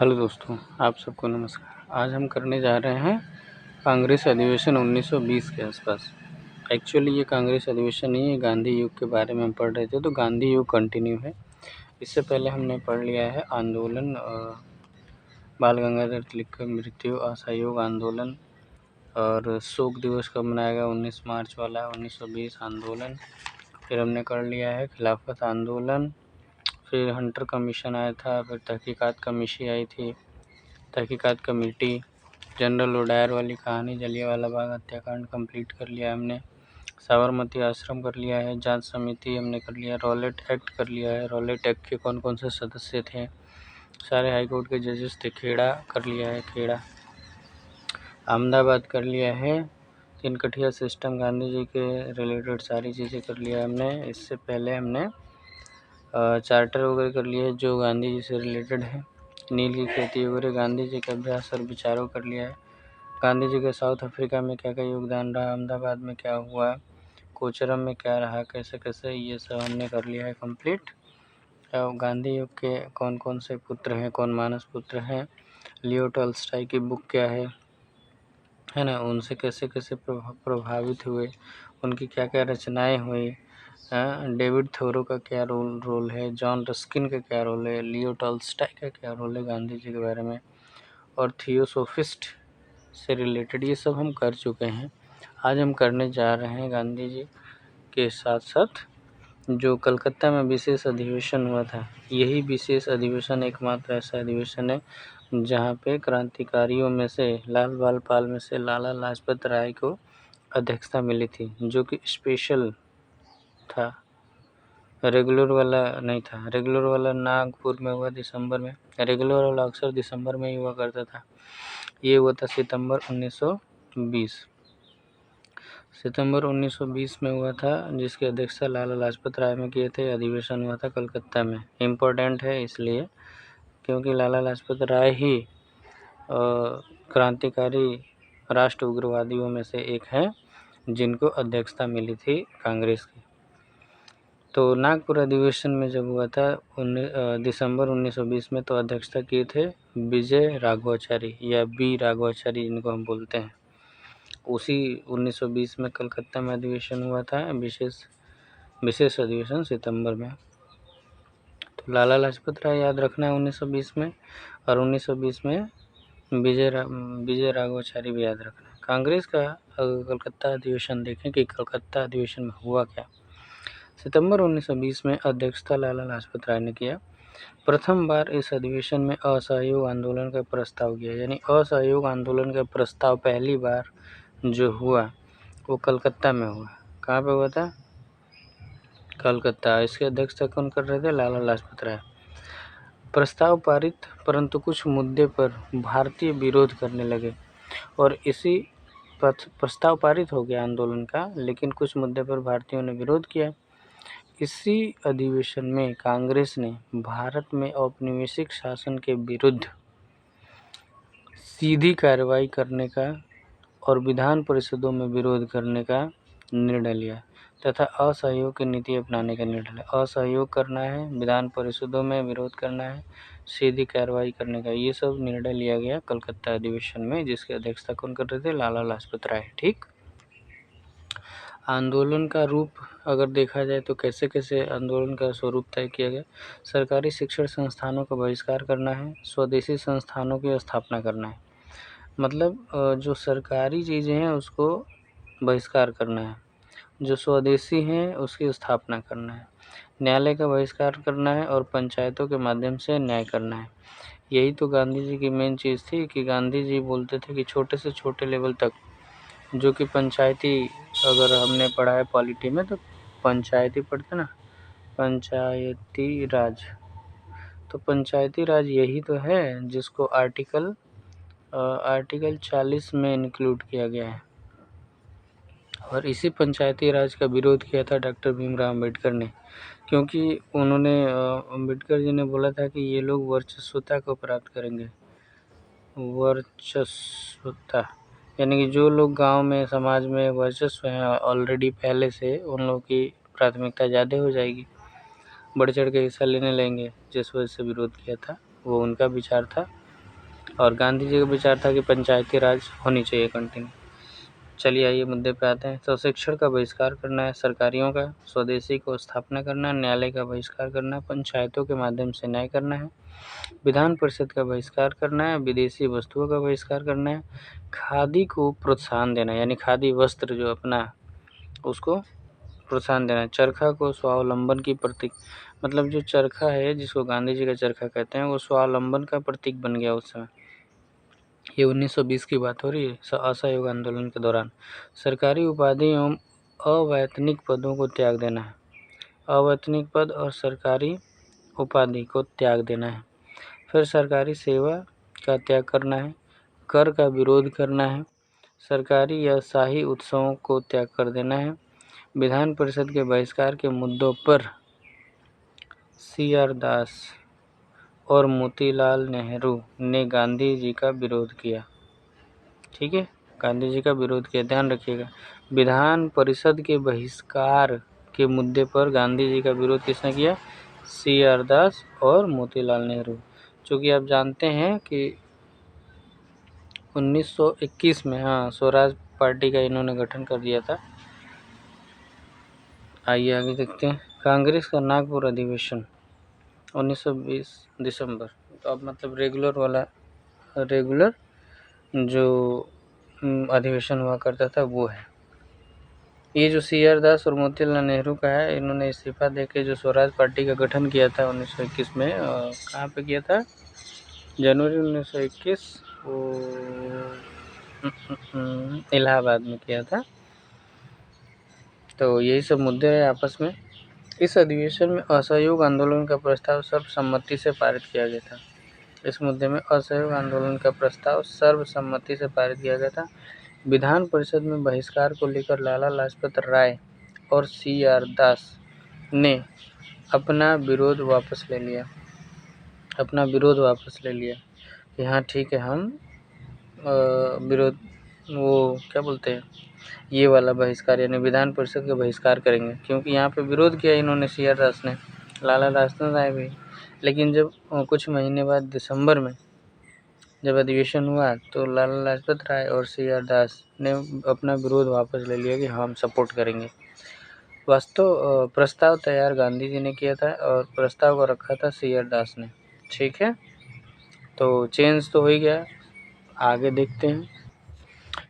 Hello दोस्तों, आप सबको नमस्कार। आज हम करने जा रहे हैं कांग्रेस अधिवेशन 1920 के आसपास। एक्चुअली ये कांग्रेस अधिवेशन नहीं है, गांधी युग के बारे में हम पढ़ रहे थे, तो गांधी युग कंटिन्यू है। इससे पहले हमने पढ़ लिया है आंदोलन, बाल गंगाधर तिलक की मृत्यु, असहयोग आंदोलन और शोक दिवस कब मनाया गया, 19 मार्च वाला 1920 आंदोलन। फिर हमने कर लिया है खिलाफत आंदोलन, फिर हंटर कमीशन आया था, फिर तहकीकात कमेटी आई थी, तहकीकात कमेटी, जनरल ओडायर वाली कहानी, जलियांवाला बाग हत्याकांड कंप्लीट कर लिया हमने, साबरमती आश्रम कर लिया है, जांच समिति हमने कर लिया, रॉलेट एक्ट कर लिया है, रॉलेट एक्ट के कौन कौन से सदस्य थे, सारे हाई कोर्ट के जजेस थे, खेड़ा कर लिया है, खेड़ा, अहमदाबाद कर लिया है, तिनकठिया सिस्टम गांधी जी के रिलेटेड सारी चीज़ें कर लिया हमने। इससे पहले हमने चार्टर वगैरह कर लिया है जो गांधी जी से रिलेटेड है, नील की खेती वगैरह, गांधी जी के अभ्यास और विचारों कर लिया है, गांधी जी के साउथ अफ्रीका में क्या क्या योगदान रहा, अहमदाबाद में क्या हुआ, कोचरम में क्या रहा, कैसे कैसे, ये सब हमने कर लिया है कंप्लीट। गांधी युग के कौन कौन से पुत्र हैं, कौन मानस पुत्र हैं, लियो टॉल्स्टॉय की बुक क्या है ना, उनसे कैसे कैसे प्रभावित हुए, उनकी क्या क्या रचनाएं हुई, डेविड थोरो का क्या रोल है, जॉन रस्किन का क्या रोल है, लियो टॉल्स्टॉय का क्या रोल है गांधी जी के बारे में, और थियोसोफिस्ट से रिलेटेड ये सब हम कर चुके हैं। आज हम करने जा रहे हैं गांधी जी के साथ साथ जो कलकत्ता में विशेष अधिवेशन हुआ था। यही विशेष अधिवेशन एकमात्र ऐसा अधिवेशन है जहाँ पे क्रांतिकारियों में से लाल बाल पाल में से लाला लाजपत राय को अध्यक्षता मिली थी, जो कि स्पेशल था, रेगुलर वाला नहीं था। रेगुलर वाला नागपुर में हुआ दिसंबर में, रेगुलर वाला अक्सर दिसंबर में ही हुआ करता था। ये हुआ था सितंबर 1920 में हुआ था, जिसकी अध्यक्षता लाला लाजपत राय में किए थे। अधिवेशन हुआ था कलकत्ता में। इम्पोर्टेंट है इसलिए क्योंकि लाला लाजपत राय ही क्रांतिकारी राष्ट्र उग्रवादियों में से एक हैं जिनको अध्यक्षता मिली थी कांग्रेस की। तो नागपुर अधिवेशन में जब हुआ था दिसंबर 1920 में, तो अध्यक्षता किए थे विजय राघवाचारी या बी राघवाचारी जिनको हम बोलते हैं। उसी 1920 में कलकत्ता में अधिवेशन हुआ था, विशेष अधिवेशन सितंबर में। तो लाला लाजपत राय याद रखना है 1920 में, और 1920 में विजय राघवाचारी भी याद रखना है। कांग्रेस का कलकत्ता अधिवेशन देखें कि कलकत्ता अधिवेशन में हुआ क्या। सितंबर 1920 में अध्यक्षता लाला लाजपत राय ने किया। प्रथम बार इस अधिवेशन में असहयोग आंदोलन का प्रस्ताव किया, यानी असहयोग आंदोलन का प्रस्ताव पहली बार जो हुआ वो कलकत्ता में हुआ। कहाँ पे हुआ था? कलकत्ता। इसके अध्यक्षता कौन कर रहे थे? लाला लाजपत राय। प्रस्ताव पारित, परंतु कुछ मुद्दे पर भारतीय विरोध करने लगे, और इसी प्रस्ताव पारित हो गया आंदोलन का, लेकिन कुछ मुद्दे पर भारतीयों ने विरोध किया। इसी अधिवेशन में कांग्रेस ने भारत में औपनिवेशिक शासन के विरुद्ध सीधी कार्रवाई करने का और विधान परिषदों में विरोध करने का निर्णय लिया तथा असहयोग की नीति अपनाने का निर्णय लिया। असहयोग करना है, विधान परिषदों में विरोध करना है, सीधी कार्रवाई करने का, ये सब निर्णय लिया गया कलकत्ता अधिवेशन में, जिसकी अध्यक्षता कौन कर रहे थे? लाला लाजपत राय। ठीक। आंदोलन का रूप अगर देखा जाए तो कैसे कैसे आंदोलन का स्वरूप तय किया गया। सरकारी शिक्षण संस्थानों का बहिष्कार करना है, स्वदेशी संस्थानों की स्थापना करना है। मतलब जो सरकारी चीज़ें हैं उसको बहिष्कार करना है, जो स्वदेशी हैं उसकी स्थापना करना है, न्यायालय का बहिष्कार करना है, और पंचायतों के माध्यम से न्याय करना है। यही तो गांधी जी की मेन चीज़ थी कि गांधी जी बोलते थे कि छोटे से छोटे लेवल तक, जो कि पंचायती, अगर हमने पढ़ा है पॉलिटी में तो पंचायती पढ़ते ना, पंचायती राज, तो पंचायती राज यही तो है जिसको आर्टिकल 40 में इंक्लूड किया गया है। और इसी पंचायती राज का विरोध किया था डॉक्टर भीमराव अम्बेडकर ने, क्योंकि उन्होंने अम्बेडकर जी ने बोला था कि ये लोग वर्चस्वता को प्राप्त करेंगे। वर्चस्वता यानी कि जो लोग गांव में, समाज में वर्चस्व हैं ऑलरेडी पहले से, उन लोगों की प्राथमिकता ज़्यादा हो जाएगी, बढ़ चढ़ के हिस्सा लेने लेंगे, जिस वजह से विरोध किया था। वो उनका विचार था। और गांधी जी का विचार था कि पंचायती राज होनी चाहिए कंटिन्यू। चलिए आइए मुद्दे पे आते हैं। तो शिक्षण का बहिष्कार करना है, सरकारियों का, स्वदेशी को स्थापना करना है, न्यायालय का बहिष्कार करना है, पंचायतों के माध्यम से न्याय करना है, विधान परिषद का बहिष्कार करना है, विदेशी वस्तुओं का बहिष्कार करना है, खादी को प्रोत्साहन देना है, यानी खादी वस्त्र जो अपना उसको प्रोत्साहन देना है, चरखा को स्वावलंबन की प्रतीक, मतलब जो चरखा है जिसको गांधी जी का चरखा कहते हैं वो स्वावलंबन का प्रतीक बन गया उस समय। ये 1920 की बात हो रही है, असहयोग आंदोलन के दौरान। सरकारी उपाधि एवं अवैतनिक पदों को त्याग देना है, अवैतनिक पद और सरकारी उपाधि को त्याग देना है। फिर सरकारी सेवा का त्याग करना है, कर का विरोध करना है, सरकारी या शाही उत्सवों को त्याग कर देना है। विधान परिषद के बहिष्कार के मुद्दों पर CR दास और मोतीलाल नेहरू ने गांधी जी का विरोध किया। ठीक है, गांधी जी का विरोध किया, ध्यान रखिएगा। विधान परिषद के बहिष्कार के मुद्दे पर गांधी जी का विरोध किसने किया? CR दास और मोतीलाल नेहरू। चूँकि आप जानते हैं कि 1921 में स्वराज पार्टी का इन्होंने गठन कर दिया था। आइए आगे देखते हैं। कांग्रेस का नागपुर अधिवेशन 1920 दिसंबर। तो अब मतलब रेगुलर जो अधिवेशन हुआ करता था वो है। ये जो CR दास और मोतीलाल नेहरू का है, इन्होंने इस्तीफा देके जो स्वराज पार्टी का गठन किया था 1921 में। कहाँ पे किया था? जनवरी 1921 वो इलाहाबाद में किया था। तो यही सब मुद्दे हैं आपस में। इस अधिवेशन में असहयोग आंदोलन का प्रस्ताव सर्वसम्मति से पारित किया गया था। इस मुद्दे में असहयोग आंदोलन का प्रस्ताव सर्वसम्मति से पारित किया गया था। विधान परिषद में बहिष्कार को लेकर लाला लाजपत राय और CR दास ने अपना विरोध वापस ले लिया कि हाँ ठीक है, हम विरोध वो क्या बोलते हैं, ये वाला बहिष्कार यानी विधान परिषद का बहिष्कार करेंगे, क्योंकि यहाँ पे विरोध किया इन्होंने CR दास ने, लाला लाजपत राय भी। लेकिन जब कुछ महीने बाद दिसंबर में जब अधिवेशन हुआ तो लाला लाजपत राय और CR दास ने अपना विरोध वापस ले लिया कि हम सपोर्ट करेंगे। प्रस्ताव तैयार गांधी जी ने किया था और प्रस्ताव को रखा था CR दास ने। ठीक है, तो चेंज तो हो ही गया। आगे देखते हैं।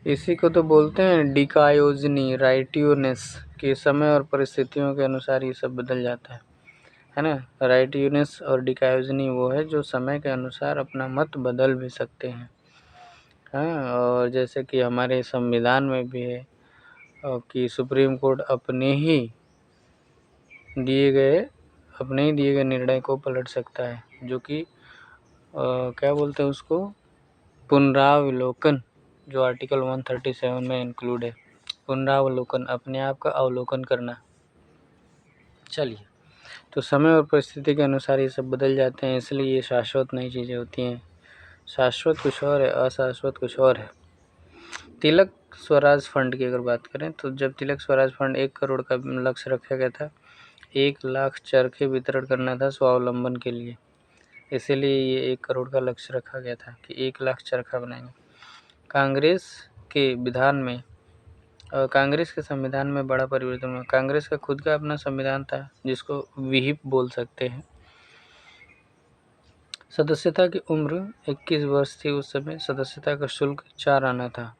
इसी को तो बोलते हैं डिकायोजनी राइटियोनेस, कि समय और परिस्थितियों के अनुसार ये सब बदल जाता है ना। राइटियोनेस और डिकायोजनी वो है जो समय के अनुसार अपना मत बदल भी सकते हैं। हाँ, और जैसे कि हमारे संविधान में भी है कि सुप्रीम कोर्ट अपने ही दिए गए निर्णय को पलट सकता है, जो कि क्या बोलते हैं उसको, पुनरावलोकन, जो आर्टिकल 137 में इंक्लूड है। पुनरावलोकन, अपने आप का अवलोकन करना। चलिए, तो समय और परिस्थिति के अनुसार ये सब बदल जाते हैं, इसलिए ये शाश्वत नई चीज़ें होती हैं। शाश्वत कुछ और है, अशाश्वत कुछ और है। तिलक स्वराज फंड की अगर बात करें तो जब तिलक स्वराज फंड 1 करोड़ का लक्ष्य रखा गया था, 1 लाख चरखे वितरण करना था स्वावलंबन के लिए, इसीलिए ये 1 करोड़ का लक्ष्य रखा गया था कि 1 लाख चरखा बनाएंगे। कांग्रेस के संविधान में बड़ा परिवर्तन हुआ। कांग्रेस का खुद का अपना संविधान था जिसको विहिप बोल सकते हैं। सदस्यता की उम्र 21 वर्ष थी उस समय। सदस्यता का शुल्क 4 आना था,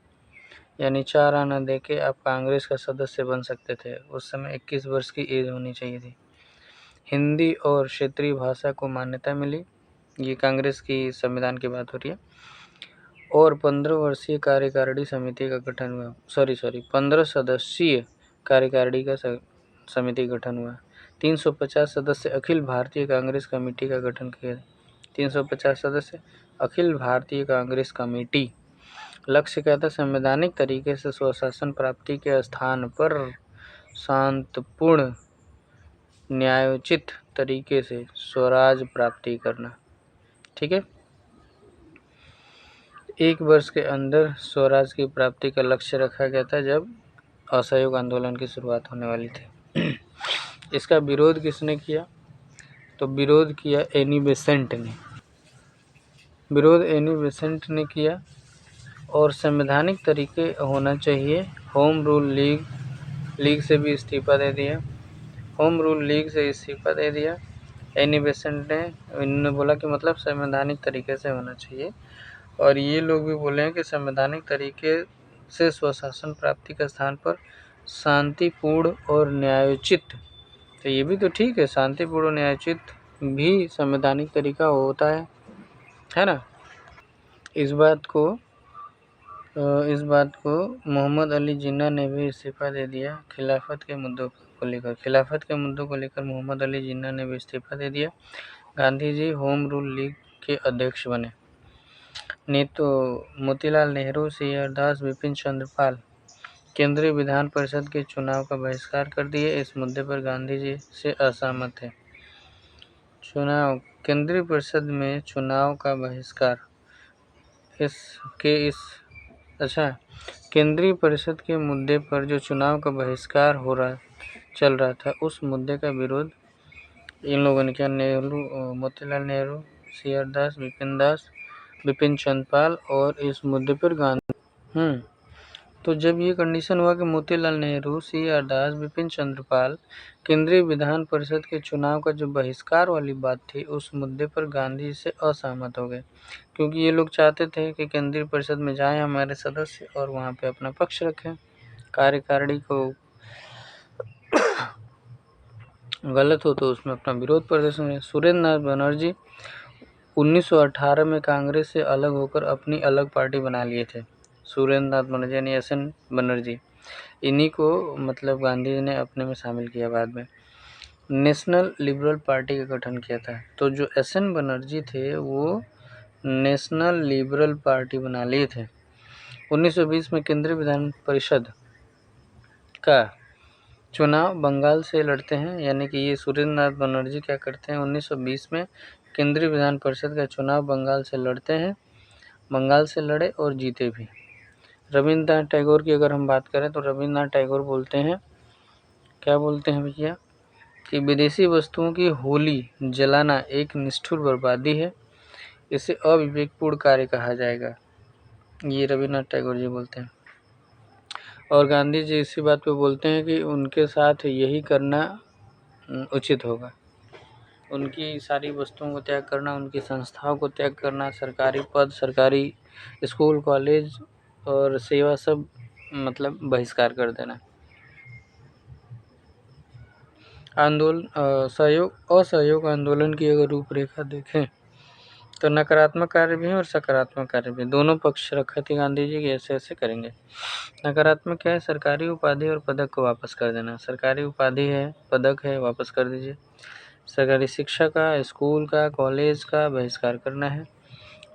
यानी 4 आना देके आप कांग्रेस का सदस्य बन सकते थे। उस समय 21 वर्ष की एज होनी चाहिए थी। हिंदी और क्षेत्रीय भाषा को मान्यता मिली, ये कांग्रेस की संविधान की बात हो रही है। और 15 वर्षीय कार्यकारिणी समिति का गठन हुआ। 15 सदस्यीय कार्यकारिणी का समिति गठन हुआ। 350 सदस्य अखिल भारतीय कांग्रेस कमेटी का गठन किया। 350 सदस्य अखिल भारतीय कांग्रेस कमेटी। लक्ष्य क्या था? संवैधानिक तरीके से स्वशासन प्राप्ति के स्थान पर शांतिपूर्ण न्यायोचित तरीके से स्वराज प्राप्ति करना। ठीक है, 1 वर्ष के अंदर स्वराज की प्राप्ति का लक्ष्य रखा गया था जब असहयोग आंदोलन की शुरुआत होने वाली थी। इसका विरोध किसने किया? तो विरोध किया एनी बेसेंट ने। विरोध एनी बेसेंट ने किया और संवैधानिक तरीके होना चाहिए। होम रूल लीग से भी इस्तीफ़ा दे दिया। होम रूल लीग से इस्तीफ़ा दे दिया एनी बेसेंट ने। इन्होंने बोला कि मतलब संवैधानिक तरीके से होना चाहिए। और ये लोग भी बोले हैं कि संवैधानिक तरीके से स्वशासन प्राप्ति के स्थान पर शांतिपूर्ण और न्यायोचित, तो ये भी तो ठीक है, शांतिपूर्ण और न्यायोचित भी संवैधानिक तरीका होता है ना। इस बात को मोहम्मद अली जिन्ना ने भी इस्तीफ़ा दे दिया। खिलाफत के मुद्दों को लेकर मोहम्मद अली जिन्ना ने भी इस्तीफ़ा दे दिया। Gandhi ji home rule league के अध्यक्ष बने। नेतो मोतीलाल नेहरू, सी.आर. दास, विपिन चंद्र पाल केंद्रीय विधान परिषद के चुनाव का बहिष्कार कर दिए। इस मुद्दे पर गांधी जी से असहमत थे। केंद्रीय परिषद में चुनाव का बहिष्कार केंद्रीय परिषद के मुद्दे पर जो चुनाव का बहिष्कार चल रहा था, उस मुद्दे का विरोध इन लोगों ने किया। मोतीलाल नेहरू, सी.आर. दास, विपिन चंद्र पाल और इस मुद्दे पर गांधी तो जब ये कंडीशन हुआ कि मोतीलाल नेहरू, सी.आर. दास, विपिन चंद्र पाल केंद्रीय विधान परिषद के चुनाव का जो बहिष्कार वाली बात थी, उस मुद्दे पर गांधी से असहमत हो गए, क्योंकि ये लोग चाहते थे कि केंद्रीय परिषद में जाएं हमारे सदस्य और वहां पे अपना पक्ष रखें, कार्यकारिणी को गलत हो तो उसमें अपना विरोध प्रदर्शन करें। सुरेंद्र नाथ बनर्जी 1918 में कांग्रेस से अलग होकर अपनी अलग पार्टी बना लिए थे। सुरेंद्र नाथ बनर्जी यानी एस.एन. बनर्जी, इन्हीं को मतलब गांधी जी ने अपने में शामिल किया। बाद में नेशनल लिबरल पार्टी का गठन किया था। तो जो एस.एन. बनर्जी थे वो नेशनल लिबरल पार्टी बना लिए थे। 1920 में केंद्रीय विधान परिषद का चुनाव बंगाल से लड़ते हैं, यानी कि ये सुरेंद्र नाथ बनर्जी क्या करते हैं, 1920 में केंद्रीय विधान परिषद का चुनाव बंगाल से लड़ते हैं। बंगाल से लड़े और जीते भी। रविन्द्रनाथ टैगोर की अगर हम बात करें तो रविन्द्रनाथ टैगोर बोलते हैं, क्या बोलते हैं भैया, कि विदेशी वस्तुओं की होली जलाना एक निष्ठुर बर्बादी है, इसे अविवेकपूर्ण कार्य कहा जाएगा। ये रविन्द्रनाथ टैगोर जी बोलते हैं। और गांधी जी इसी बात पे बोलते हैं कि उनके साथ यही करना उचित होगा। उनकी सारी वस्तुओं को त्याग करना, उनकी संस्थाओं को त्याग करना, सरकारी पद, सरकारी स्कूल, कॉलेज और सेवा सब मतलब बहिष्कार कर देना। असहयोग आंदोलन की अगर रूपरेखा देखें तो नकारात्मक कार्य भी है और सकारात्मक कार्य भी, दोनों पक्ष रखे थे गांधी जी के, ऐसे ऐसे करेंगे। नकारात्मक क्या है, सरकारी उपाधि और पदक को वापस कर देना। सरकारी उपाधि है, पदक है, वापस कर दीजिए। सरकारी शिक्षा का, स्कूल का, कॉलेज का बहिष्कार करना है।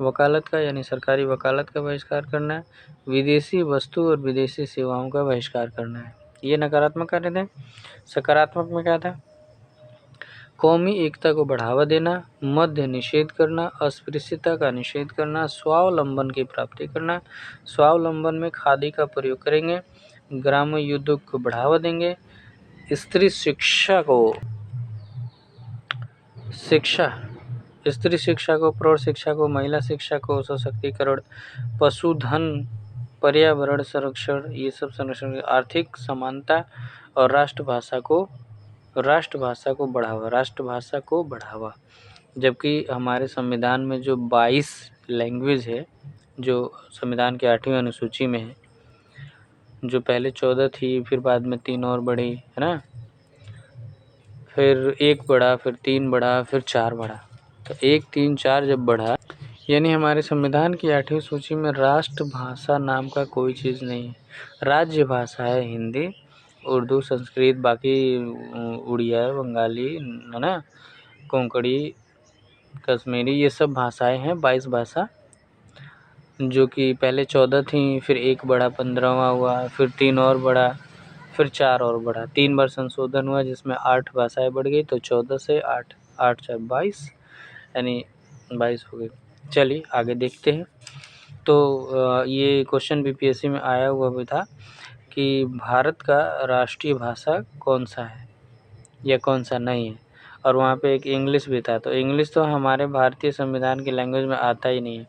वकालत का यानी सरकारी वकालत का बहिष्कार करना है। विदेशी वस्तु और विदेशी सेवाओं का बहिष्कार करना है। ये नकारात्मक कार्य थे। सकारात्मक में क्या था, कौमी एकता को बढ़ावा देना, मद्य निषेध करना, अस्पृश्यता का निषेध करना, स्वावलंबन की प्राप्ति करना। स्वावलंबन में खादी का प्रयोग करेंगे, ग्रामीण उद्योग को बढ़ावा देंगे, स्त्री शिक्षा को प्रौढ़ शिक्षा को, महिला शिक्षा को, सशक्तिकरण, पशुधन, पर्यावरण संरक्षण, ये सब संरक्षण, आर्थिक समानता और राष्ट्रभाषा को बढ़ावा। जबकि हमारे संविधान में जो 22 लैंग्वेज है, जो संविधान के 8वीं अनुसूची में है, जो पहले 14 थी, फिर बाद में 3 और बढ़ी, है ना, फिर 1 बढ़ा, फिर 3 बढ़ा, फिर 4 बढ़ा। तो 1, 3, 4 जब बढ़ा, यानी हमारे संविधान की 8वीं सूची में राष्ट्रभाषा नाम का कोई चीज़ नहीं है। राज्य भाषा है हिंदी, उर्दू, संस्कृत, बाकी उड़िया, बंगाली, है ना, कोंकणी, कश्मीरी, ये सब भाषाएं हैं। 22 भाषा, जो कि पहले 14 थी, फिर 1 बढ़ा, 15वां हुआ, फिर 3 और बढ़ा, फिर 4 और बढ़ा। 3 बार संशोधन हुआ जिसमें 8 भाषाएं बढ़ गई, तो 14 से 8, 8 4 22, यानी 22 हो गई। चलिए आगे देखते हैं। तो ये क्वेश्चन बीपीएससी में आया हुआ भी था कि भारत का राष्ट्रीय भाषा कौन सा है या कौन सा नहीं है। और वहाँ पे एक इंग्लिश भी था। तो इंग्लिश तो हमारे भारतीय संविधान की लैंग्वेज में आता ही नहीं है,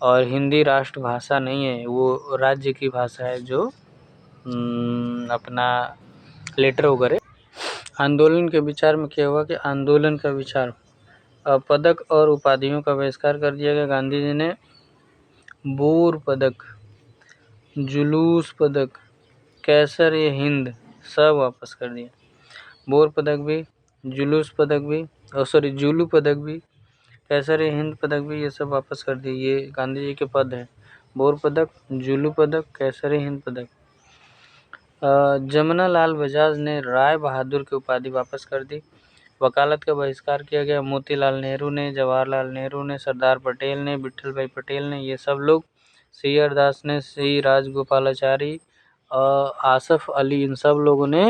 और हिंदी राष्ट्रभाषा नहीं है, वो राज्य की भाषा है जो अपना लेटर वगैरह। आंदोलन के विचार में क्या हुआ कि आंदोलन का विचार, पदक और उपाधियों का बहिष्कार कर दिया गया। गांधी जी ने बोर पदक, जुलूस पदक, कैसर ए हिंद सब वापस कर दिया। बोर पदक भी, जुलूस पदक भी, जुलू पदक भी, कैसर ए हिंद पदक भी, ये सब वापस कर दिए। ये गांधी जी के पद है, बोर पदक, जुलू पदक, कैसर ए हिंद पदक। जमुना लाल बजाज ने राय बहादुर की उपाधि वापस कर दी। वकालत का बहिष्कार किया गया। मोतीलाल नेहरू ने, जवाहरलाल नेहरू ने, सरदार पटेल ने, विठल भाई पटेल ने, ये सब लोग, सी आर दास ने, सी राजगोपालाचारी, आसफ अली, इन सब लोगों ने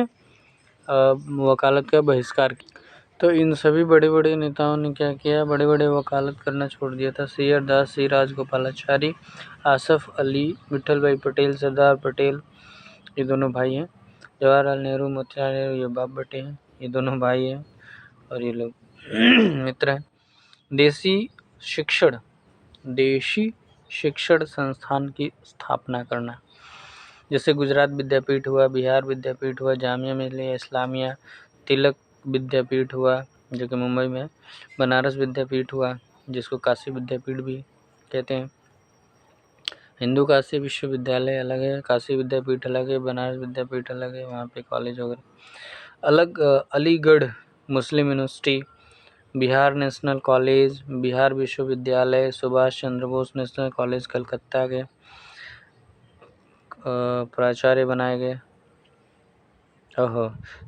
वकालत का बहिष्कार किया। तो इन सभी बड़े बड़े नेताओं ने क्या किया, बड़े बड़े वकालत करना छोड़ दिया था। सी आर दास, सी राजगोपालाचारी, आसफ अली, विठल भाई पटेल, सरदार पटेल, ये दोनों भाई हैं। जवाहरलाल नेहरू, मोतीलाल नेहरू, ये बाप बेटे हैं, ये दोनों भाई हैं, और ये लोग मित्र हैं। देशी शिक्षण संस्थान की स्थापना करना, जैसे गुजरात विद्यापीठ हुआ, बिहार विद्यापीठ हुआ, जामिया मिलिया इस्लामिया, तिलक विद्यापीठ हुआ जो कि मुंबई में, बनारस विद्यापीठ हुआ जिसको काशी विद्यापीठ भी कहते हैं। हिंदू काशी विश्वविद्यालय अलग है, काशी विद्यापीठ अलग है, बनारस विद्यापीठ अलग है, वहाँ पे कॉलेज वगैरह अलग। Aligarh Muslim University, Bihar National College, Bihar Vishwavidyalaya, Subhash Chandra Bose National College Calcutta के प्राचार्य बनाए गए।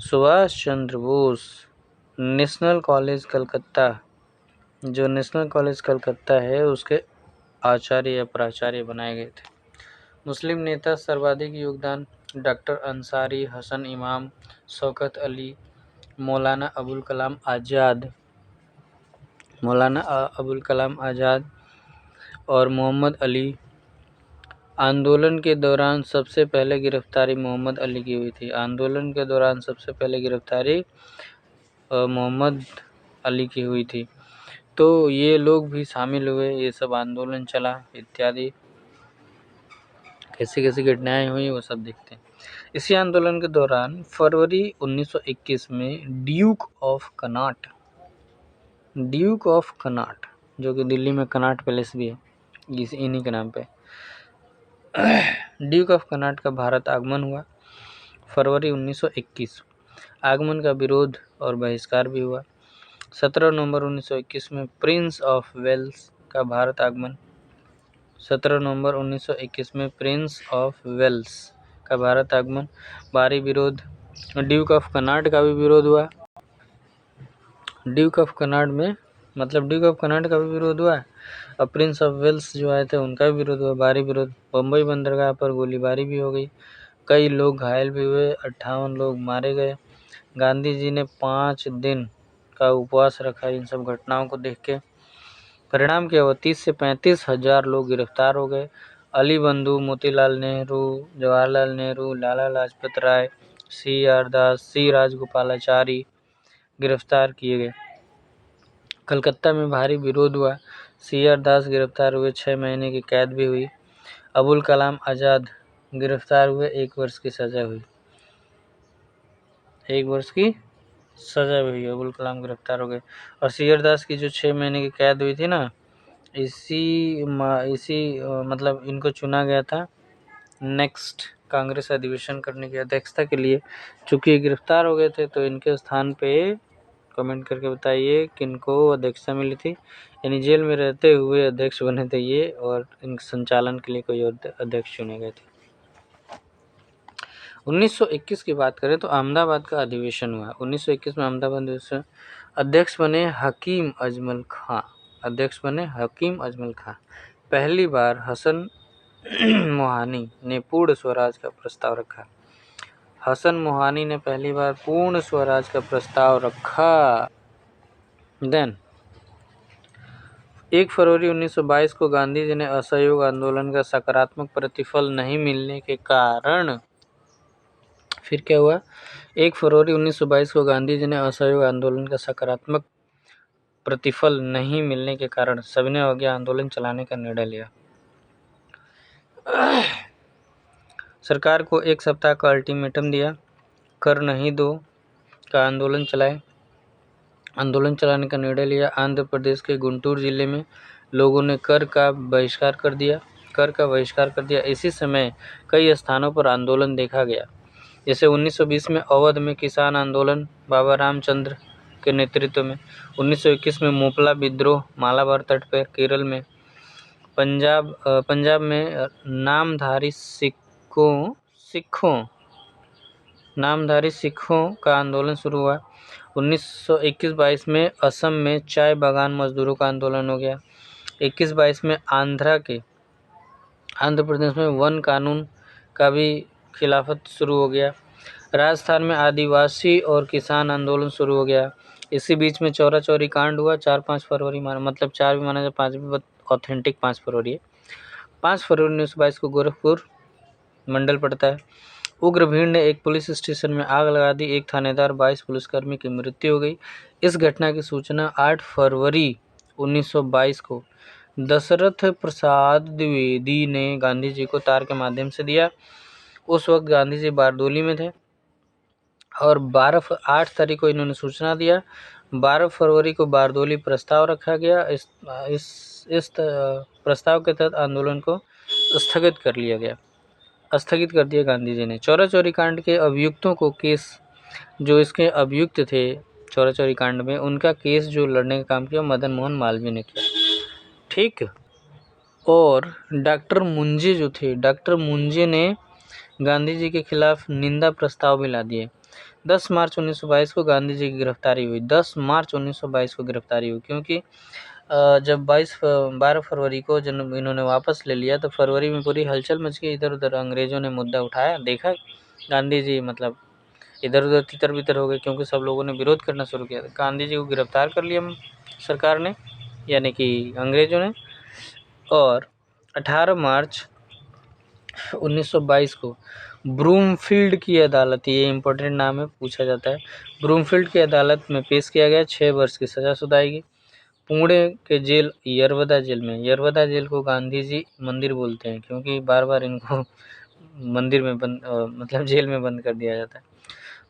सुभाष चंद्र बोस नेशनल कॉलेज कलकत्ता, जो नेशनल कॉलेज कलकत्ता है उसके आचार्य या प्राचार्य बनाए गए थे। मुस्लिम नेता सर्वाधिक योगदान, डॉक्टर अंसारी, हसन इमाम, शौकत अली, मौलाना अबुल कलाम आज़ाद और मोहम्मद अली। आंदोलन के दौरान सबसे पहले गिरफ्तारी मोहम्मद अली की हुई थी। आंदोलन के दौरान सबसे पहले गिरफ्तारी मोहम्मद अली की हुई थी। तो ये लोग भी शामिल हुए, ये सब आंदोलन चला इत्यादि, कैसी कैसी घटनाएं हुई वो सब देखते हैं। इसी आंदोलन के दौरान फरवरी 1921 में ड्यूक ऑफ कनॉट जो कि दिल्ली में कनॉट पैलेस भी है, इन्हीं के नाम पे, ड्यूक ऑफ कनॉट का भारत आगमन हुआ फरवरी 1921। आगमन का विरोध और बहिष्कार भी हुआ। 17 नवंबर 1921 में प्रिंस ऑफ वेल्स का भारत आगमन। 17 नवंबर 1921 में प्रिंस ऑफ वेल्स का भारत आगमन। भारी विरोध, ड्यूक ऑफ कनॉट का भी विरोध हुआ। ड्यूक ऑफ कनॉट का भी विरोध हुआ, और प्रिंस ऑफ वेल्स जो आए थे उनका भी विरोध हुआ, भारी विरोध। बम्बई बंदरगाह पर गोलीबारी भी हो गई, कई लोग घायल भी हुए, 58 लोग मारे गए। गांधी जी ने 5 दिन का उपवास रखा इन सब घटनाओं को देख के। परिणाम क्या हुआ, 30 से 35 हजार लोग गिरफ्तार हो गए। अली बंधु, मोतीलाल नेहरू, जवाहरलाल नेहरू, लाला लाजपत राय, सी आर दास, सी राजगोपालाचारी गिरफ्तार किए गए। कलकत्ता में भारी विरोध हुआ, सी आर दास गिरफ्तार हुए, 6 महीने की कैद भी हुई। अबुल कलाम आज़ाद गिरफ्तार हुए, 1 वर्ष की सजा हुई। 1 वर्ष की सजा भी हुई, अबुल कलाम गिरफ्तार हो गए। और सी आर दास की जो 6 महीने की कैद हुई थी ना, इसी मतलब इनको चुना गया था नेक्स्ट कांग्रेस अधिवेशन करने की अध्यक्षता के लिए। चूँकि ये गिरफ्तार हो गए थे तो इनके स्थान पे कमेंट करके बताइए किनको अध्यक्षता मिली थी, यानी जेल में रहते हुए अध्यक्ष बने थे ये, और इन संचालन के लिए कोई और अध्यक्ष चुने गए थे। 1921 की बात करें तो अहमदाबाद का अधिवेशन हुआ। 1921 में अहमदाबाद अधिवेशन, अध्यक्ष बने हकीम अजमल खां। पहली बार हसन मोहानी ने पूर्ण स्वराज का प्रस्ताव रखा। हसन मोहानी ने पहली बार पूर्ण स्वराज का प्रस्ताव रखा। देन 1 फरवरी 1922 को गांधी जी ने असहयोग आंदोलन का सकारात्मक प्रतिफल नहीं मिलने के कारण फिर क्या हुआ, 1 फरवरी 1922 को गांधी जी ने असहयोग आंदोलन का सकारात्मक प्रतिफल नहीं मिलने के कारण सविनय अवज्ञा आंदोलन चलाने का निर्णय लिया। सरकार को 1 सप्ताह का अल्टीमेटम दिया, कर नहीं दो का आंदोलन चलाने का निर्णय लिया। आंध्र प्रदेश के गुंटूर जिले में लोगों ने कर का बहिष्कार कर दिया। इसी समय कई स्थानों पर आंदोलन देखा गया, जैसे 1920 में अवध में किसान आंदोलन बाबा रामचंद्र के नेतृत्व में, 1921 में मोपला विद्रोह मालाबार तट पर केरल में, पंजाब में नामधारी सिखों का आंदोलन शुरू हुआ। 1921-22 में असम में चाय बागान मजदूरों का आंदोलन हो गया। 21-22 में आंध्र प्रदेश में वन कानून का भी खिलाफत शुरू हो गया। राजस्थान में आदिवासी और किसान आंदोलन शुरू हो गया। इसी बीच में चौरा चौरी कांड हुआ 4-5 फरवरी, मतलब 4 भी माना जाए, 5 भी ऑथेंटिक 5 फरवरी है। 5 फरवरी 1922 को गोरखपुर मंडल पड़ता है। उग्र भीड़ ने एक पुलिस स्टेशन में आग लगा दी, एक थानेदार 22 पुलिसकर्मी की मृत्यु हो गई। इस घटना की सूचना 8 फरवरी 1922 को दशरथ प्रसाद द्विवेदी ने गांधी जी को तार के माध्यम से दिया। उस वक्त गांधी जी बारडोली में थे और 8 तारीख को इन्होंने सूचना दिया। 12 फरवरी को बारडोली प्रस्ताव रखा गया। इस प्रस्ताव के तहत आंदोलन को स्थगित कर दिया गांधी जी ने। चौरा चौरी कांड के अभियुक्तों को केस, जो इसके अभियुक्त थे चौरा चौरी कांड में, उनका केस जो लड़ने का काम किया मदन मोहन मालवीय ने किया, ठीक। और डॉक्टर मुंजे ने गांधी जी के खिलाफ निंदा प्रस्ताव भी ला दिए। 10 मार्च 1922 को गांधी जी की गिरफ्तारी हुई। 10 मार्च 1922 को गिरफ्तारी हुई, क्योंकि जब 12 फरवरी को जब इन्होंने वापस ले लिया तो फरवरी में पूरी हलचल मच गई। इधर उधर अंग्रेजों ने मुद्दा उठाया, देखा गांधी जी मतलब इधर उधर तितर बितर हो गए, क्योंकि सब लोगों ने विरोध करना शुरू किया। गांधी जी को गिरफ्तार कर लिया सरकार ने, यानी कि अंग्रेजों ने। और 18 मार्च 1922 को ब्रूमफील्ड की अदालत, ये इम्पोर्टेंट नाम है, पूछा जाता है, ब्रूमफील्ड की अदालत में पेश किया गया। 6 वर्ष की सज़ा सुनाई। पुणे के जेल यरवदा जेल को गांधी जी मंदिर बोलते हैं, क्योंकि बार बार इनको मंदिर में मतलब जेल में बंद कर दिया जाता है।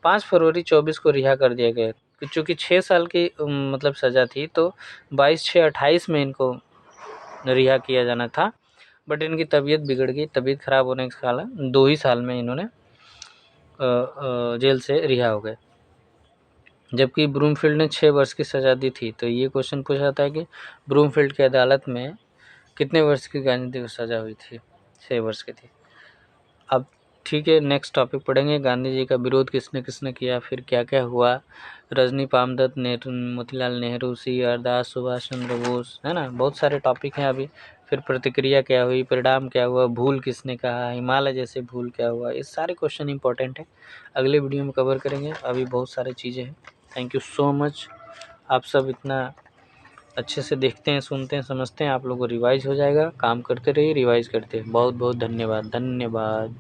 5 फरवरी 24 को रिहा कर दिया गया, क्योंकि 6 साल की मतलब सज़ा थी, तो 22/6/28 में इनको रिहा किया जाना था, बट इनकी तबीयत बिगड़ गई। तबीयत खराब होने के कारण 2 ही साल में इन्होंने जेल से रिहा हो गए, जबकि ब्रूमफील्ड ने 6 वर्ष की सज़ा दी थी। तो ये क्वेश्चन पूछा जाता है कि ब्रूमफील्ड की अदालत में कितने वर्ष की गांधी जी को सज़ा हुई थी? 6 वर्ष की थी। अब ठीक है, नेक्स्ट टॉपिक पढ़ेंगे, गांधी जी का विरोध किसने किसने किया, फिर क्या क्या हुआ। रजनी पामदत्त, मोतीलाल नेहरू, C.R. दास, सुभाष चंद्र बोस, है ना, बहुत सारे टॉपिक हैं अभी। फिर प्रतिक्रिया क्या हुई, परिणाम क्या हुआ, भूल किसने कहा, हिमालय जैसे भूल क्या हुआ, ये सारे क्वेश्चन इंपॉर्टेंट है, अगले वीडियो में कवर करेंगे। अभी बहुत सारी चीज़ें हैं। थैंक यू सो मच, आप सब इतना अच्छे से देखते हैं, सुनते हैं, समझते हैं, आप लोगों को रिवाइज हो जाएगा। काम करते रहिए, रिवाइज करते हैं। बहुत बहुत धन्यवाद।